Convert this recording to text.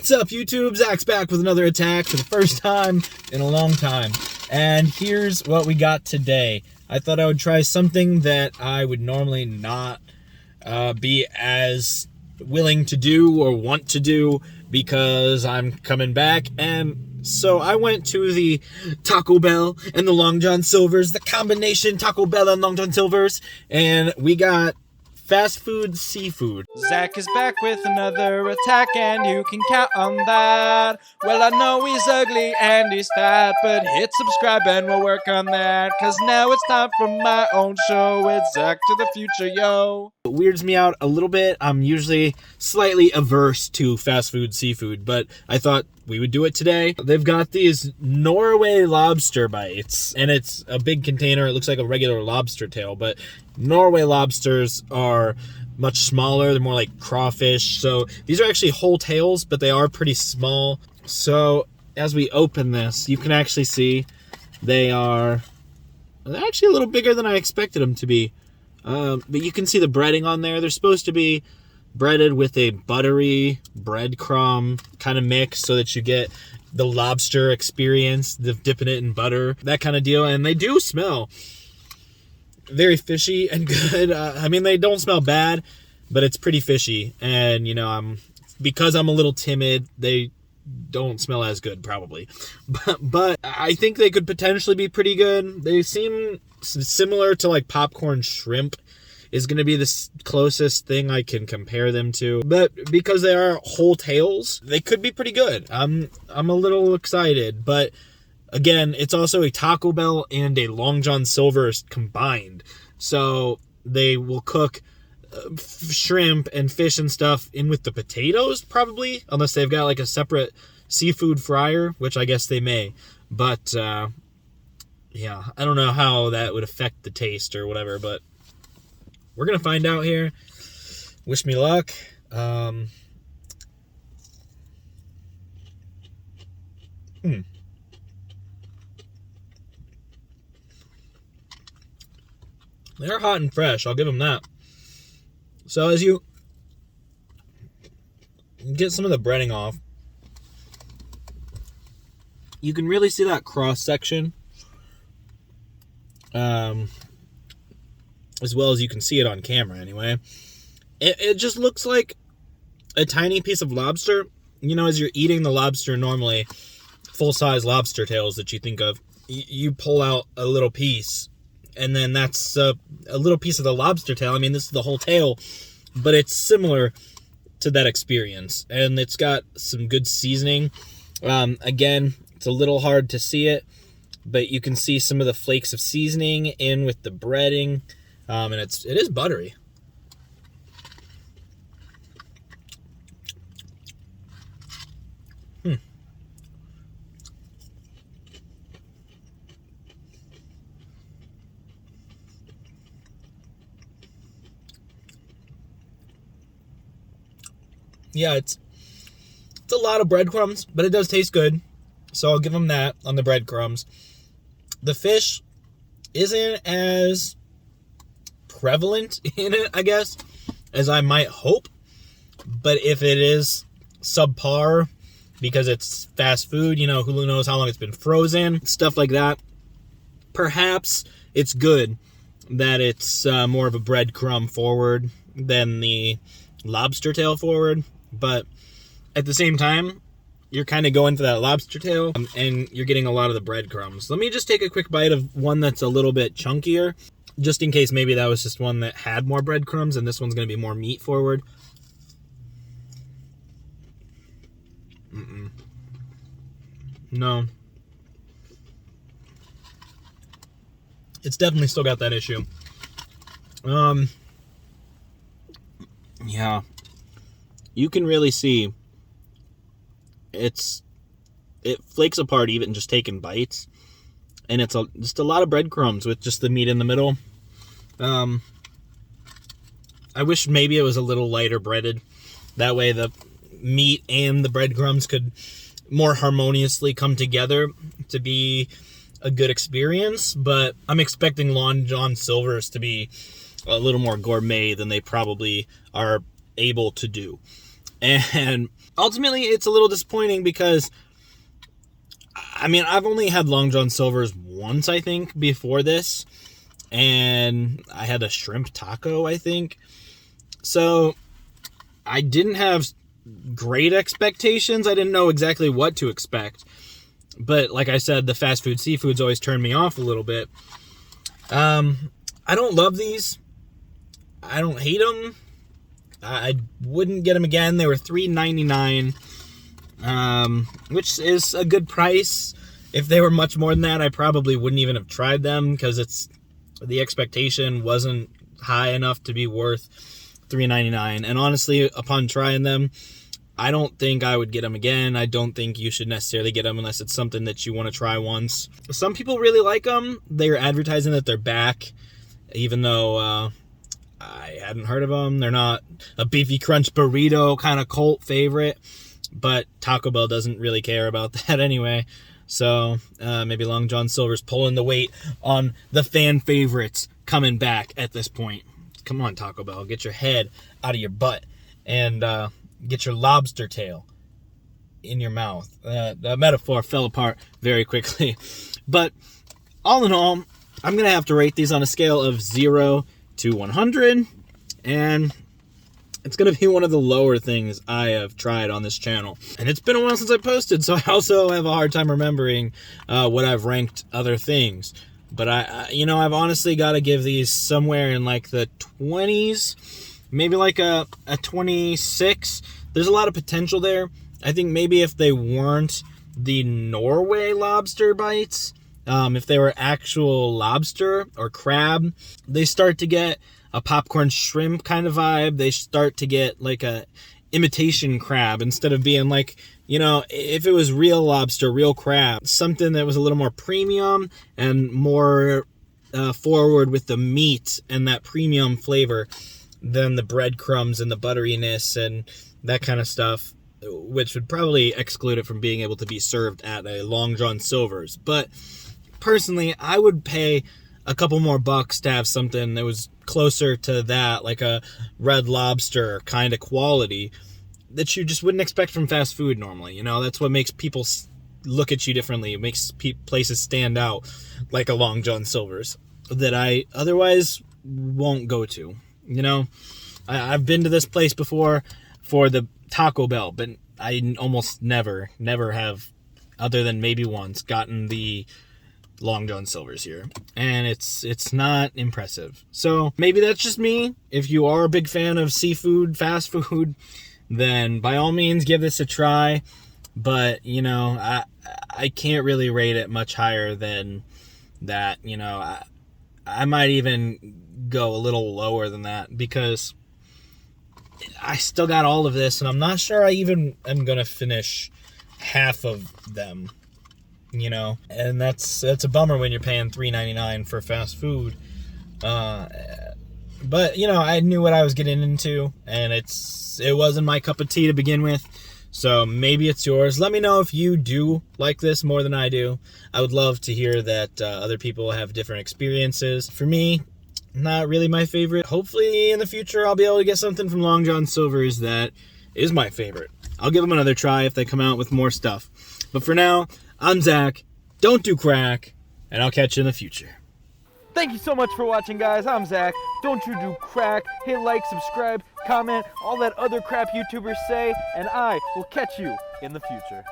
What's up, YouTube? Zach's back with another attack for the first time in a long time. And here's what we got today. I thought I would try something that I would normally not be as willing to do or want to do because I'm coming back. And so I went to the Taco Bell and the Long John Silver's, the combination Taco Bell and Long John Silver's, and we got fast food seafood. Zach is back with another attack, and you can count on that. Well, I know he's ugly and he's fat, but hit subscribe and we'll work on that. Cause now it's time for my own show. It's Zach to the future, yo. It weirds me out a little bit. I'm usually slightly averse to fast food seafood, but I thought we would do it today. They've got these Norway lobster bites, and it's a big container. It looks like a regular lobster tail, but Norway lobsters are much smaller. They're more like crawfish. So these are actually whole tails, but they are pretty small. So as we open this, you can actually see they're actually a little bigger than I expected them to be. But you can see the breading on there. They're supposed to be breaded with a buttery breadcrumb kind of mix so that you get the lobster experience, the dipping it in butter, that kind of deal. And they do smell very fishy and good. I mean, they don't smell bad, but it's pretty fishy. And, you know, because I'm a little timid, they don't smell as good probably. But I think they could potentially be pretty good. They seem similar to like popcorn shrimp is going to be the closest thing I can compare them to. But because they are whole tails, they could be pretty good. I'm a little excited. But again, it's also a Taco Bell and a Long John Silver's combined. So they will cook shrimp and fish and stuff in with the potatoes, probably. Unless they've got like a separate seafood fryer, which I guess they may. But, yeah, I don't know how that would affect the taste or whatever, but we're going to find out here. Wish me luck. They're hot and fresh, I'll give them that. So as you get some of the breading off, you can really see that cross section. As well as you can see it on camera anyway. It just looks like a tiny piece of lobster. You know, as you're eating the lobster normally, full-size lobster tails that you think of, you pull out a little piece, and then that's a little piece of the lobster tail. I mean, this is the whole tail, but it's similar to that experience, and it's got some good seasoning. Again, it's a little hard to see it, but you can see some of the flakes of seasoning in with the breading. And it is buttery. Yeah, it's a lot of breadcrumbs, but it does taste good. So I'll give them that on the breadcrumbs. The fish isn't as prevalent in it, I guess, as I might hope. But if it is subpar because it's fast food, you know, who knows how long it's been frozen, stuff like that, perhaps it's good that it's more of a breadcrumb forward than the lobster tail forward. But at the same time, you're kind of going for that lobster tail, and you're getting a lot of the breadcrumbs. Let me just take a quick bite of one that's a little bit chunkier, just in case maybe that was just one that had more breadcrumbs, and this one's going to be more meat forward. No. It's definitely still got that issue. Yeah. You can really see it flakes apart even just taking bites. And it's just a lot of breadcrumbs with just the meat in the middle. I wish maybe it was a little lighter breaded. That way the meat and the breadcrumbs could more harmoniously come together to be a good experience. But I'm expecting Long John Silver's to be a little more gourmet than they probably are able to do. And ultimately, it's a little disappointing because, I mean, I've only had Long John Silver's once, I think, before this. And I had a shrimp taco, I think. So I didn't have great expectations. I didn't know exactly what to expect. But like I said, the fast food seafoods always turned me off a little bit. I don't love these. I don't hate them. I wouldn't get them again. They were $3.99, which is a good price. If they were much more than that, I probably wouldn't even have tried them because the expectation wasn't high enough to be worth $3.99. And honestly, upon trying them, I don't think I would get them again. I don't think you should necessarily get them unless it's something that you want to try once. Some people really like them. They're advertising that they're back, even though I hadn't heard of them. They're not a beefy crunch burrito kind of cult favorite, but Taco Bell doesn't really care about that anyway. So maybe Long John Silver's pulling the weight on the fan favorites coming back at this point. Come on, Taco Bell, get your head out of your butt and get your lobster tail in your mouth. The metaphor fell apart very quickly. But all in all, I'm going to have to rate these on a scale of 0 to 100. And it's going to be one of the lower things I have tried on this channel. And it's been a while since I posted, so I also have a hard time remembering what I've ranked other things. But I've honestly got to give these somewhere in like the 20s, maybe like a 26. There's a lot of potential there. I think maybe if they weren't the Norway lobster bites, if they were actual lobster or crab, they start to get a popcorn shrimp kind of vibe. They start to get like a imitation crab instead of being like, if it was real lobster, real crab, something that was a little more premium and more forward with the meat and that premium flavor than the breadcrumbs and the butteriness and that kind of stuff, which would probably exclude it from being able to be served at a Long John Silver's. But personally, I would pay a couple more bucks to have something that was closer to that, like a Red Lobster kind of quality that you just wouldn't expect from fast food normally. That's what makes people look at you differently. It makes places stand out, like a Long John Silver's, that I otherwise won't go to. I've been to this place before for the Taco Bell, but I almost never have, other than maybe once, gotten the Long John Silver's here, and it's not impressive. So maybe that's just me. If you are a big fan of seafood, fast food, then by all means give this a try. But I can't really rate it much higher than that. I might even go a little lower than that because I still got all of this, and I'm not sure I even am gonna finish half of them. And that's a bummer when you're paying $3.99 for fast food. But I knew what I was getting into, and it wasn't my cup of tea to begin with. So maybe it's yours. Let me know if you do like this more than I do. I would love to hear that other people have different experiences. For me, not really my favorite. Hopefully in the future I'll be able to get something from Long John Silver's that is my favorite. I'll give them another try if they come out with more stuff. But for now, I'm Zach. Don't do crack, and I'll catch you in the future. Thank you so much for watching, guys. I'm Zach. Don't you do crack. Hit like, subscribe, comment, all that other crap YouTubers say, and I will catch you in the future.